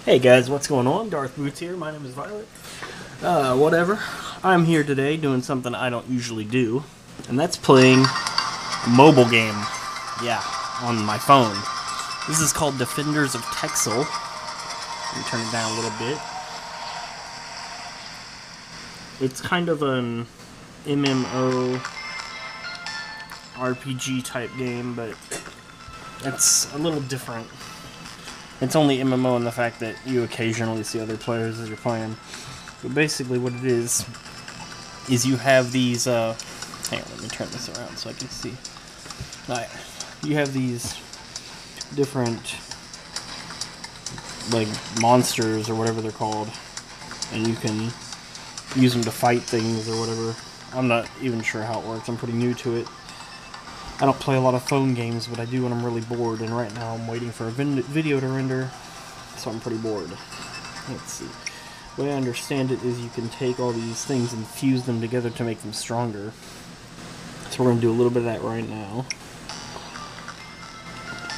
Hey guys, what's going on? Darth Boots here. My name is Violet. Whatever. I'm here today doing something I don't usually do, and that's playing a mobile game. Yeah, on my phone. This is called Defenders of Texel. Let me turn it down a little bit. It's kind of an MMO RPG type game, but it's a little different. It's only MMO in the fact that you occasionally see other players as you're playing. But basically what it is you have these, hang on, let me turn this around so I can see. Alright, you have these different, like, monsters or whatever they're called, and you can use them to fight things or whatever. I'm not even sure how it works, I'm pretty new to it. I don't play a lot of phone games, but I do when I'm really bored, and right now I'm waiting for a video to render, so I'm pretty bored. Let's see. The way I understand it is you can take all these things and fuse them together to make them stronger. So we're going to do a little bit of that right now.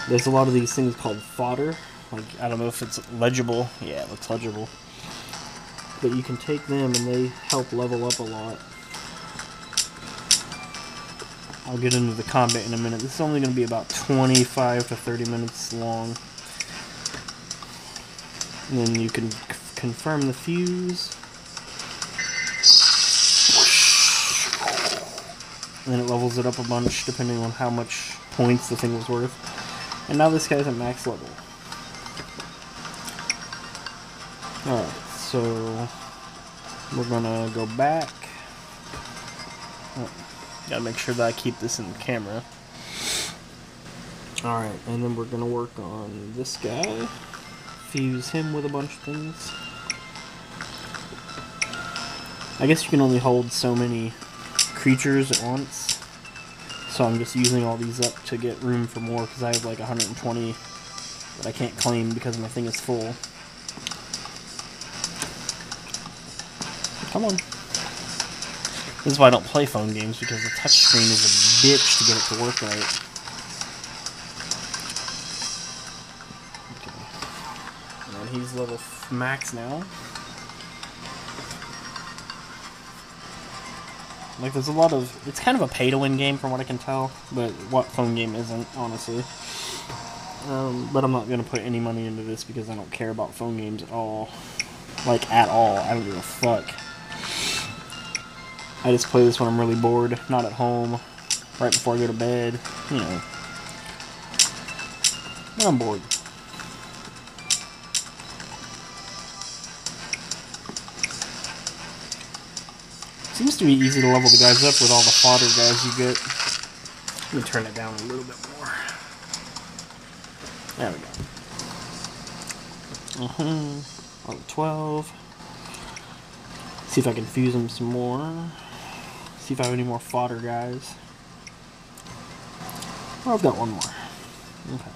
There's a lot of these things called fodder. Like, I don't know if it's legible. Yeah, it looks legible. But you can take them and they help level up a lot. I'll get into the combat in a minute. This is only going to be about 25 to 30 minutes long. And then you can confirm the fuse. And then it levels it up a bunch depending on how much points the thing was worth. And now this guy's at max level. Alright, so we're going to go back. Oh. Gotta make sure that I keep this in the camera. Alright, and then we're gonna work on this guy. Fuse him with a bunch of things. I guess you can only hold so many creatures at once. So I'm just using all these up to get room for more, because I have like 120 that I can't claim because my thing is full. Come on. This is why I don't play phone games, because the touchscreen is a bitch to get it to work right. Okay. And he's level max now. Like, there's a lot of... It's kind of a pay-to-win game from what I can tell, but what phone game isn't, honestly. But I'm not going to put any money into this because I don't care about phone games at all. Like, at all. I don't give a fuck. I just play this when I'm really bored, not at home, right before I go to bed, you know, when I'm bored. Seems to be easy to level the guys up with all the fodder guys you get. Let me turn it down a little bit more. There we go. Level 12. See if I can fuse them some more. See if I have any more fodder guys. Oh, I've got one more. Okay.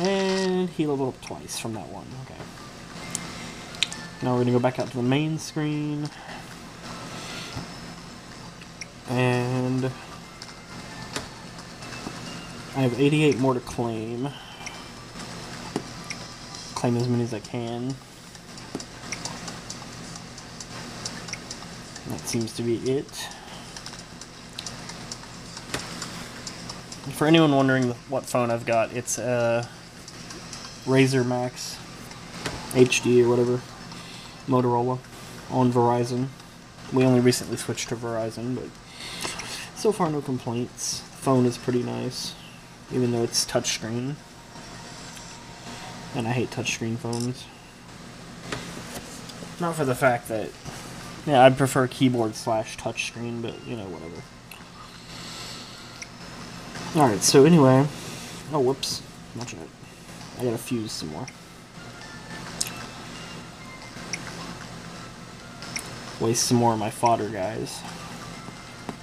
And he leveled up twice from that one. Okay. Now we're going to go back out to the main screen. And I have 88 more to claim. Claim as many as I can. That seems to be it. For anyone wondering what phone I've got, it's a Razer Max HD or whatever, Motorola, on Verizon. We only recently switched to Verizon, but so far no complaints. The phone is pretty nice, even though it's touchscreen. And I hate touchscreen phones. Not for the fact that... Yeah, I'd prefer keyboard / touchscreen, but, you know, whatever. Alright, so anyway... Oh, whoops. Watch out. I gotta fuse some more. Waste some more of my fodder, guys.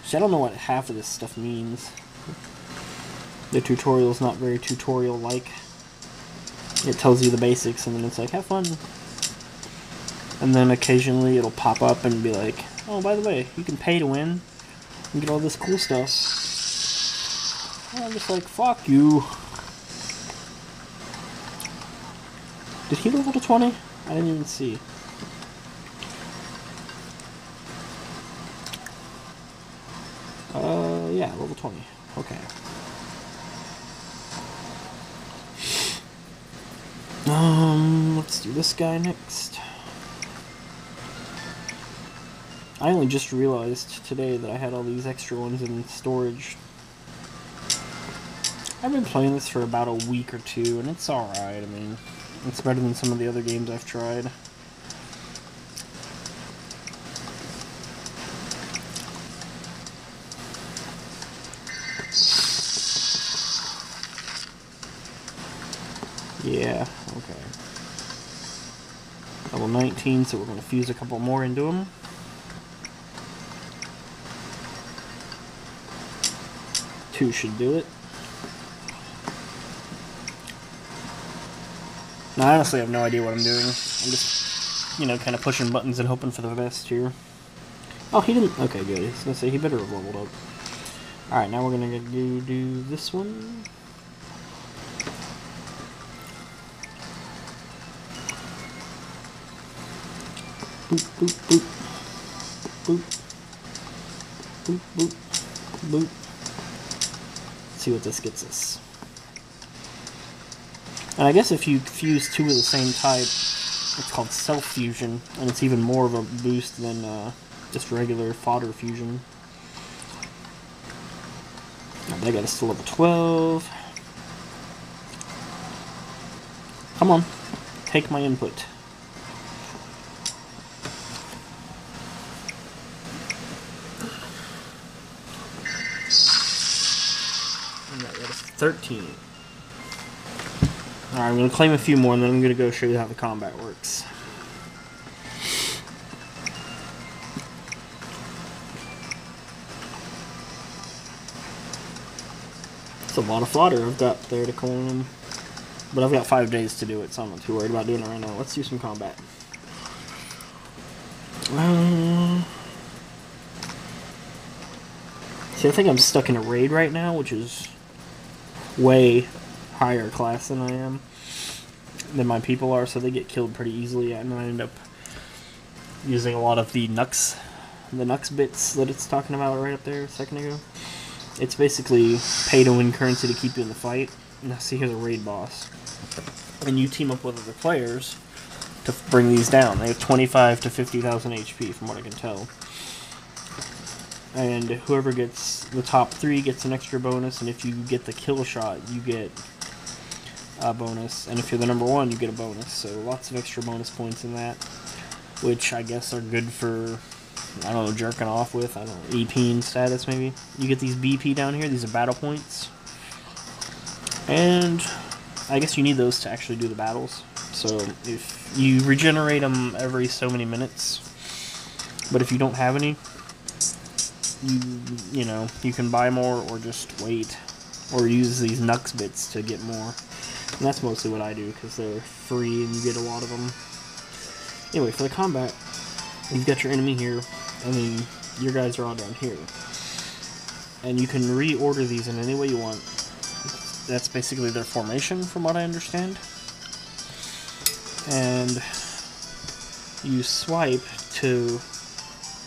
See, I don't know what half of this stuff means. The tutorial's not very tutorial-like. It tells you the basics, and then it's like, have fun. And then occasionally it'll pop up and be like, oh, by the way, you can pay to win and get all this cool stuff. I'm just like, fuck you. Did he level to 20? I didn't even see. Yeah, level 20. Okay. Let's do this guy next. I only just realized today that I had all these extra ones in storage. I've been playing this for about a week or two, and it's alright. I mean, it's better than some of the other games I've tried. Yeah, okay. Level 19, so we're going to fuse a couple more into them. Two should do it. Now, I honestly have no idea what I'm doing. I'm just, you know, kind of pushing buttons and hoping for the best here. Oh, he didn't... Okay, good. I was going to say, he better have leveled up. Alright, now we're going to do this one. Boop, boop, boop. Boop. Boop, boop. Boop. Let's see what this gets us. And I guess if you fuse two of the same type, it's called self-fusion, and it's even more of a boost than just regular fodder fusion. Now that got us to level 12. Come on, take my input. And that got us to 13. Alright, I'm going to claim a few more, and then I'm going to go show you how the combat works. It's a lot of fodder I've got there to claim. But I've got 5 days to do it, so I'm not too worried about doing it right now. Let's do some combat. See, I think I'm stuck in a raid right now, which is way higher class than I am, than my people are, so they get killed pretty easily, and I end up using a lot of the Nux bits that it's talking about right up there a second ago. It's basically pay-to-win currency to keep you in the fight. Now see, here's a raid boss, and you team up with other players to bring these down. They have 25 to 50,000 HP from what I can tell. And whoever gets the top 3 gets an extra bonus, and if you get the kill shot, you get a bonus, and if you're the number 1, you get a bonus. So lots of extra bonus points in that, which I guess are good for, I don't know, jerking off with, I don't know, EP status maybe. You get these BP down here, these are battle points, and I guess you need those to actually do the battles. So if you regenerate them every so many minutes, but if you don't have any, you know, you can buy more or just wait, or use these Nux bits to get more. And that's mostly what I do, because they're free and you get a lot of them. Anyway, for the combat, you've got your enemy here, and then your guys are all down here. And you can reorder these in any way you want. That's basically their formation, from what I understand. And you swipe to,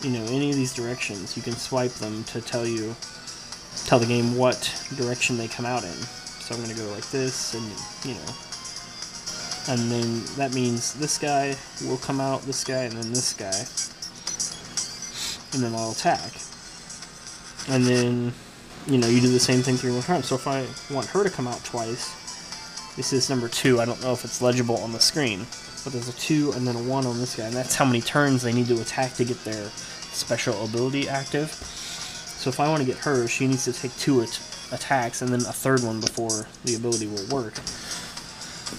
you know, any of these directions. You can swipe them to tell the game what direction they come out in. So I'm going to go like this, and, you know, and then that means this guy will come out, this guy, and then this guy, and then I'll attack. And then, you know, you do the same thing 3 more times. So if I want her to come out twice, this is number 2. I don't know if it's legible on the screen, but there's a 2 and then a 1 on this guy, and that's how many turns they need to attack to get their special ability active. So if I want to get her, she needs to take 2 attacks and then a 3rd one before the ability will work.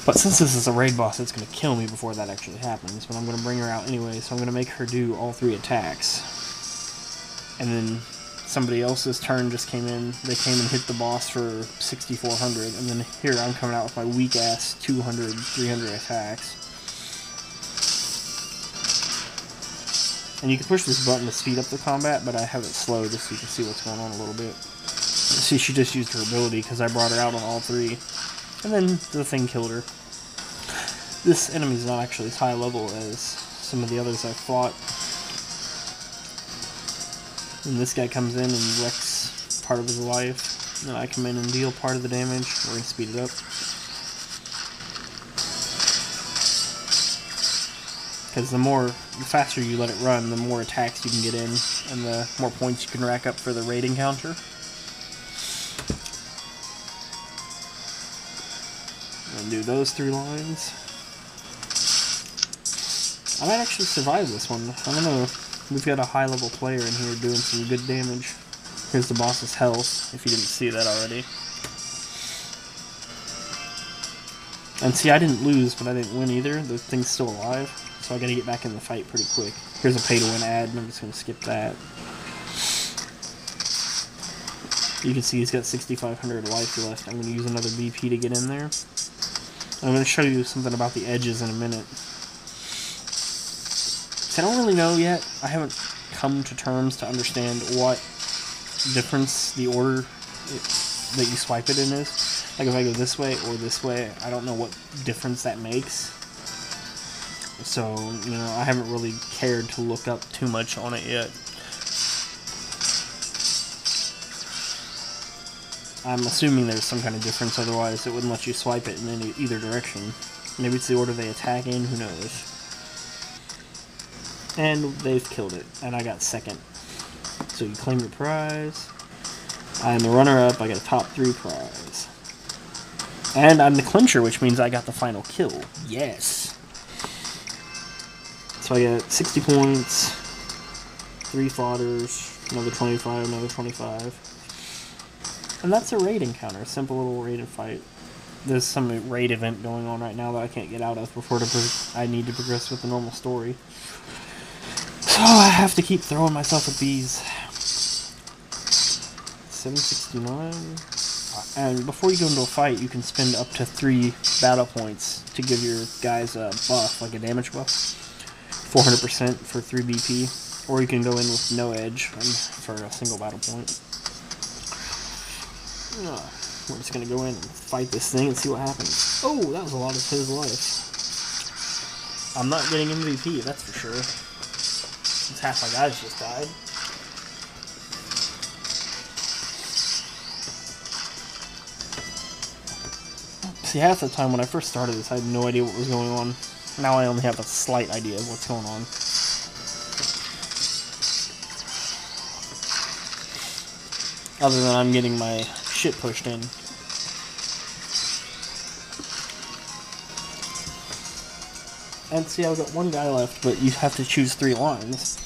But since this is a raid boss, it's going to kill me before that actually happens, but I'm going to bring her out anyway, so I'm going to make her do all 3 attacks. And then somebody else's turn just came in, they came and hit the boss for 6,400, and then here I'm coming out with my weak-ass 200, 300 attacks. And you can push this button to speed up the combat, but I have it slow just so you can see what's going on a little bit. See, she just used her ability because I brought her out on all 3. And then the thing killed her. This enemy's not actually as high level as some of the others I've fought. And this guy comes in and wrecks part of his life. Then I come in and deal part of the damage. We're going to speed it up. Because the faster you let it run, the more attacks you can get in, and the more points you can rack up for the raid encounter. And do those 3 lines. I might actually survive this one. I don't know. We've got a high level player in here doing some good damage. Here's the boss's health, if you didn't see that already. And see, I didn't lose, but I didn't win either. The thing's still alive. So I gotta get back in the fight pretty quick. Here's a pay-to-win ad, and I'm just gonna skip that. You can see he's got 6,500 life left. I'm gonna use another BP to get in there. I'm gonna show you something about the edges in a minute. So I don't really know yet. I haven't come to terms to understand what difference the order that you swipe it in is. Like if I go this way or this way, I don't know what difference that makes. So, you know, I haven't really cared to look up too much on it yet. I'm assuming there's some kind of difference, otherwise it wouldn't let you swipe it in either direction. Maybe it's the order they attack in, who knows. And they've killed it, and I got second. So you claim your prize. I'm the runner-up, I got a top 3 prize. And I'm the clincher, which means I got the final kill. Yes! So I get 60 points, 3 fodders, another 25, another 25. And that's a raid encounter, simple little raid and fight. There's some raid event going on right now that I can't get out of before I need to progress with the normal story. So I have to keep throwing myself at these. 769. And before you go into a fight, you can spend up to 3 battle points to give your guys a buff, like a damage buff. 400% for 3 BP. Or you can go in with no edge for a single battle point. We're just going to go in and fight this thing and see what happens. Oh, that was a lot of his life. I'm not getting MVP, that's for sure. Since half my guys just died. See, half the time when I first started this, I had no idea what was going on. Now I only have a slight idea of what's going on. Other than I'm getting my shit pushed in. And see, I've got 1 guy left, but you have to choose 3 lines.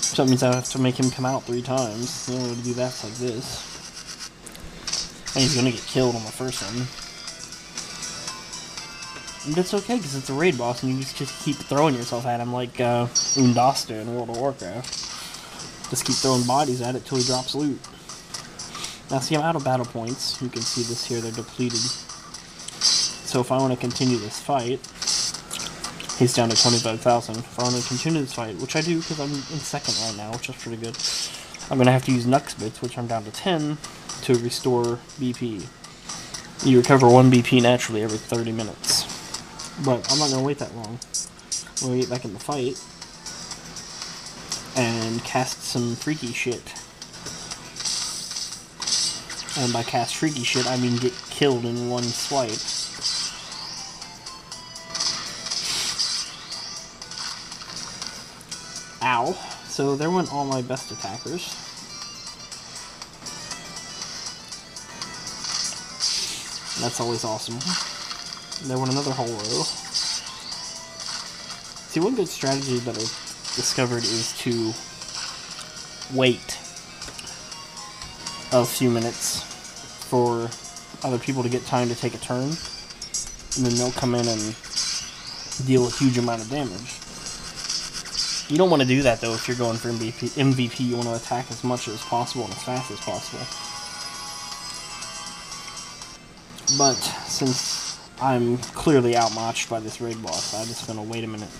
So that means I have to make him come out 3 times. The only way to do that's like this. And he's gonna get killed on the first one. And it's okay, because it's a raid boss, and you just keep throwing yourself at him like Undasta in World of Warcraft. Just keep throwing bodies at it till he drops loot. Now see, I'm out of battle points. You can see this here, they're depleted. So if I want to continue this fight, he's down to 25,000. If I want to continue this fight, which I do because I'm in second right now, which is pretty good, I'm going to have to use Nux Bits, which I'm down to 10, to restore BP. You recover 1 BP naturally every 30 minutes. But I'm not going to wait that long. I'm going to get back in the fight and cast some freaky shit. And by cast freaky shit, I mean get killed in 1 swipe. Ow. So there went all my best attackers. That's always awesome. There went another whole row. See, one good strategy that I've discovered is to wait a few minutes for other people to get time to take a turn, and then they'll come in and deal a huge amount of damage. You don't want to do that though if you're going for MVP. You want to attack as much as possible and as fast as possible. But since I'm clearly outmatched by this raid boss, I'm just going to wait a minute.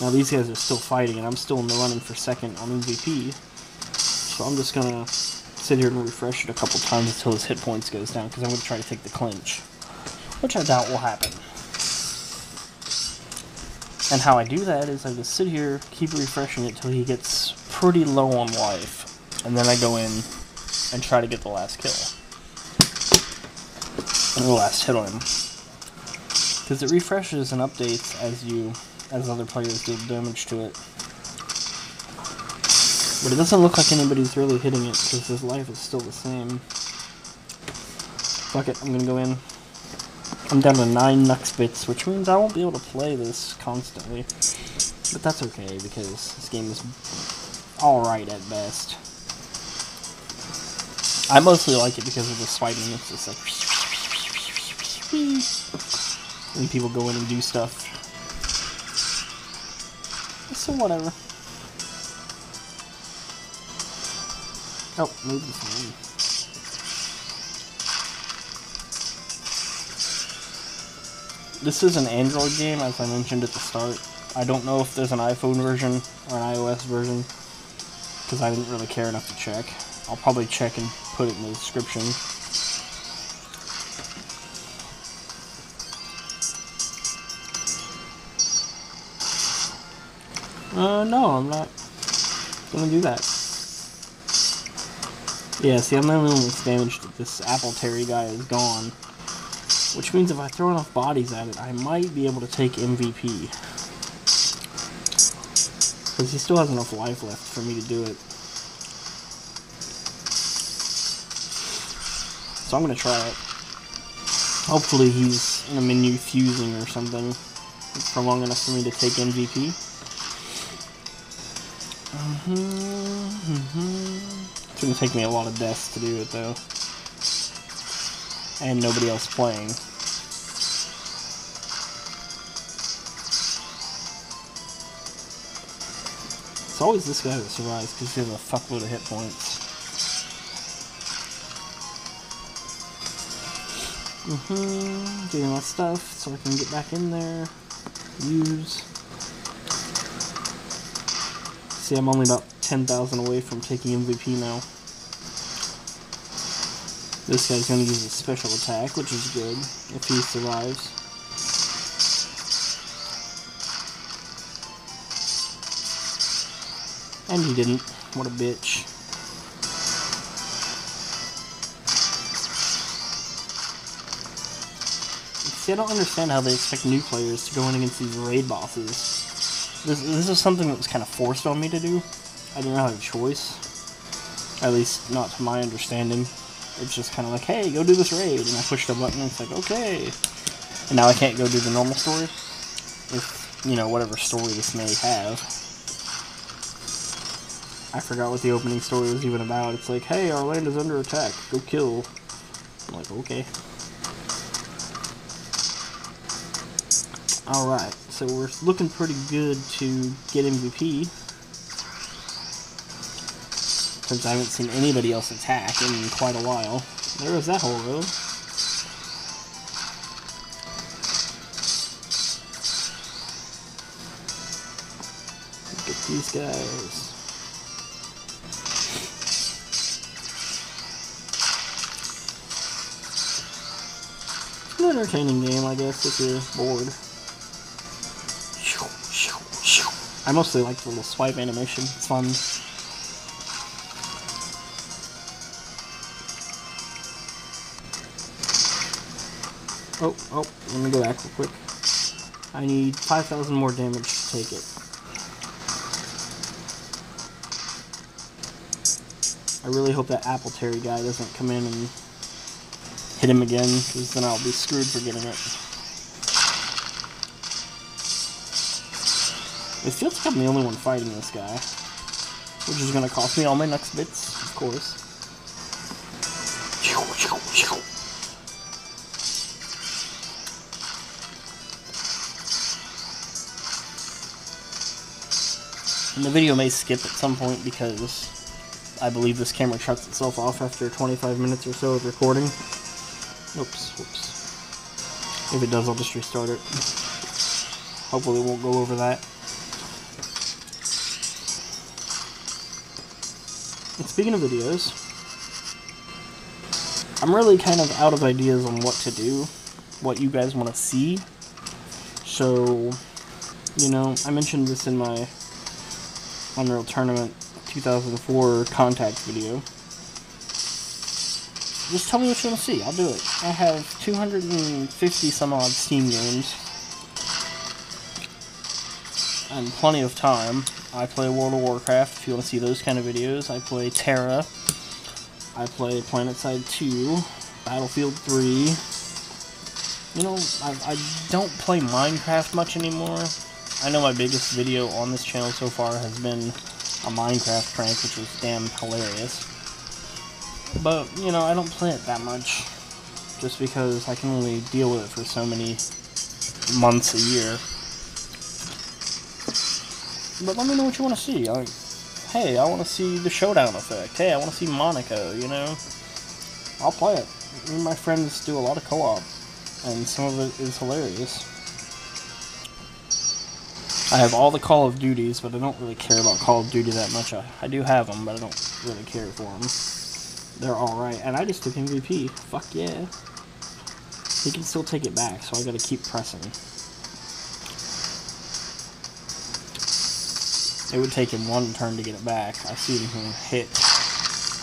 Now these guys are still fighting, and I'm still in the running for second on MVP. So I'm just going to sit here and refresh it a couple times until his hit points goes down, because I'm going to try to take the clinch, which I doubt will happen. And how I do that is I just sit here, keep refreshing it till he gets pretty low on life, and then I go in and try to get the last kill. And the last hit on him. Because it refreshes and updates as other players do damage to it. But it doesn't look like anybody's really hitting it, because his life is still the same. Fuck it, I'm gonna go in. I'm down to 9 Nux bits, which means I won't be able to play this constantly. But that's okay, because this game is alright at best. I mostly like it because of the swiping. It's just like... when people go in and do stuff. So whatever. Oh, move this one. This is an Android game, as I mentioned at the start. I don't know if there's an iPhone version or an iOS version, because I didn't really care enough to check. I'll probably check and put it in the description. No, I'm not gonna do that. Yeah, see, I'm the only one that's damaged. This Apple Terry guy is gone. Which means if I throw enough bodies at it, I might be able to take MVP. Because he still has enough life left for me to do it. So I'm gonna try it. Hopefully he's in a menu fusing or something for long enough for me to take MVP. It's gonna take me a lot of deaths to do it though. And nobody else playing. It's always this guy that survives because he has a fuckload of hit points. Doing my stuff so I can get back in there. Use. See, I'm only about 10,000 away from taking MVP now. This guy's going to use a special attack, which is good, if he survives. And he didn't. What a bitch. See, I don't understand how they expect new players to go in against these raid bosses. This is something that was kind of forced on me to do. I didn't have a choice. At least, not to my understanding. It's just kind of like, hey, go do this raid, and I pushed a button, and it's like, okay. And now I can't go do the normal story, with, you know, whatever story this may have. I forgot what the opening story was even about. It's like, hey, our land is under attack, go kill. I'm like, okay. Alright, so we're looking pretty good to get MVP. Since I haven't seen anybody else attack in quite a while. There was that whole row. Look at these guys. It's an entertaining game, I guess, if you're bored. I mostly like the little swipe animation. It's fun. Oh, let me go back real quick. I need 5,000 more damage to take it. I really hope that Apple Terry guy doesn't come in and hit him again, because then I'll be screwed for getting it. It feels like I'm the only one fighting this guy, which is going to cost me all my Nux bits, of course. And the video may skip at some point because I believe this camera shuts itself off after 25 minutes or so of recording. Oops. If it does, I'll just restart it. Hopefully it won't go over that. And speaking of videos, I'm really kind of out of ideas on what to do, what you guys want to see. So, you know, I mentioned this in my Unreal Tournament 2004 contact video. Just tell me what you want to see. I'll do it. I have 250 some odd Steam games. And plenty of time. I play World of Warcraft, if you want to see those kind of videos. I play Terra. I play PlanetSide 2. Battlefield 3. You know, I don't play Minecraft much anymore. I know my biggest video on this channel so far has been a Minecraft prank, which was damn hilarious. But, you know, I don't play it that much. Just because I can only deal with it for so many months a year. But let me know what you want to see. Like, hey, I want to see the Showdown effect. Hey, I want to see Monaco, you know? I'll play it. Me and my friends do a lot of co-op. And some of it is hilarious. I have all the Call of Duties, but I don't really care about Call of Duty that much. I do have them, but I don't really care for them. They're alright. And I just took MVP. Fuck yeah. He can still take it back, so I gotta keep pressing. It would take him one turn to get it back. I see him hit.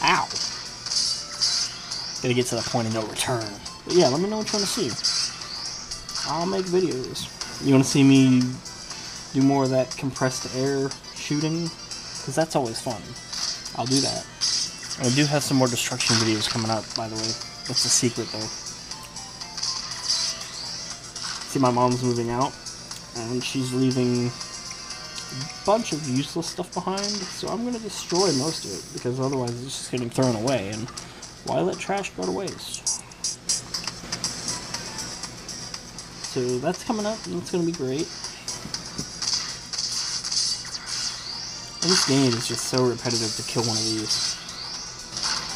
Ow! Gotta get to the point of no return. But yeah, let me know what you want to see. I'll make videos. You want to see me do more of that compressed air shooting? Because that's always fun. I'll do that. And I do have some more destruction videos coming up, by the way. That's a secret, though. See, my mom's moving out, and she's leaving a bunch of useless stuff behind, so I'm going to destroy most of it, because otherwise it's just getting thrown away, and why let trash go to waste? So that's coming up, and it's going to be great. And this game is just so repetitive to kill one of these.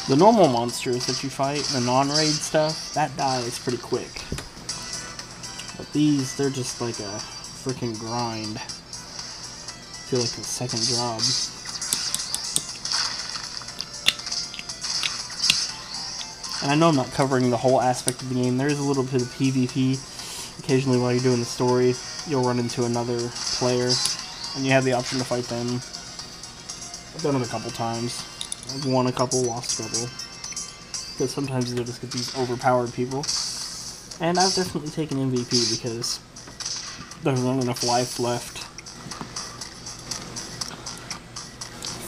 The normal monsters that you fight, the non-raid stuff, that dies pretty quick. But these, they're just like a freaking grind. I feel like a second job. And I know I'm not covering the whole aspect of the game. There is a little bit of PvP. Occasionally while you're doing the story, you'll run into another player, and you have the option to fight them. I've done it a couple times. I've won a couple, lost a couple. Because sometimes you'll just get these overpowered people. And I've definitely taken MVP because there's not enough life left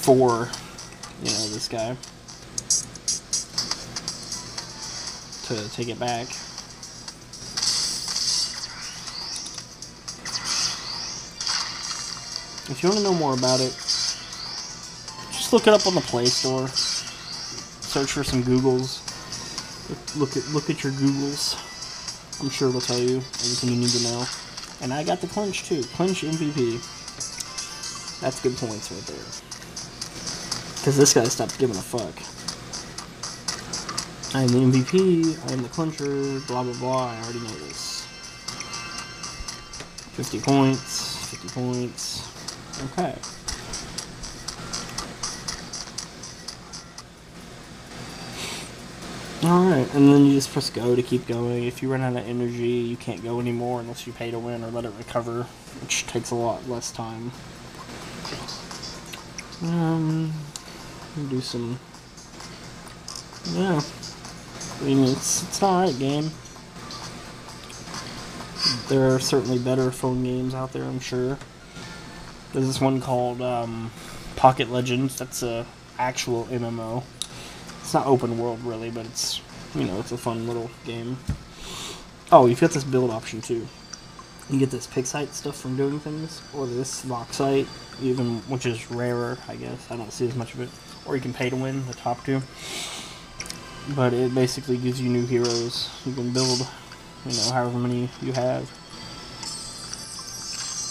for, you know, this guy to take it back. If you want to know more about it, just look it up on the Play Store. Search for some Googles. Look at your Googles. I'm sure it'll tell you everything you need to know. And I got the clinch too. Clinch MVP. That's good points right there. Because this guy stopped giving a fuck. I am the MVP. I am the clincher. Blah blah blah. I already know this. 50 points. 50 points. Okay. Alright, and then you just press go to keep going. If you run out of energy, you can't go anymore unless you pay to win or let it recover, which takes a lot less time. Do some... Yeah. I mean, it's an alright game. There are certainly better phone games out there, I'm sure. There's this one called Pocket Legends. That's a actual MMO. It's not open world really, but it's, you know, it's a fun little game. Oh, you've got this build option too. You get this Pixite stuff from doing things, or this Voxite, even, which is rarer, I guess. I don't see as much of it. Or you can pay to win, the top two. But it basically gives you new heroes. You can build, you know, however many you have.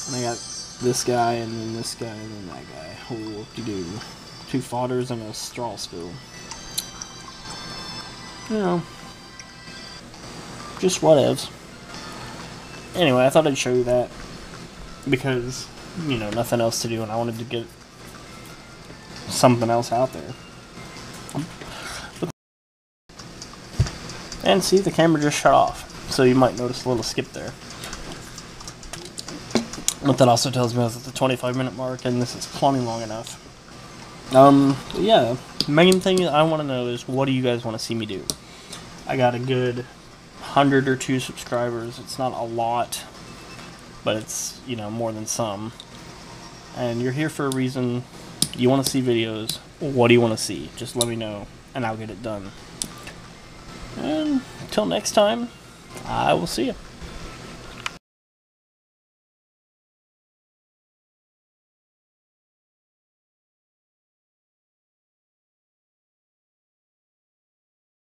And I got this guy, and then this guy, and then that guy. Oh, whoop-de-doo. 2 fodders and a straw spill. You know, just whatevs. Anyway, I thought I'd show you that because, you know, nothing else to do, and I wanted to get something else out there. And see, the camera just shut off, so you might notice a little skip there. But that also tells me I was at the 25-minute mark, and this is plenty long enough. Yeah, main thing I want to know is, what do you guys want to see me do? I got a good 100 or 2 subscribers. It's not a lot, but it's, you know, more than some. And you're here for a reason. You want to see videos. What do you want to see? Just let me know, and I'll get it done. And until next time, I will see you.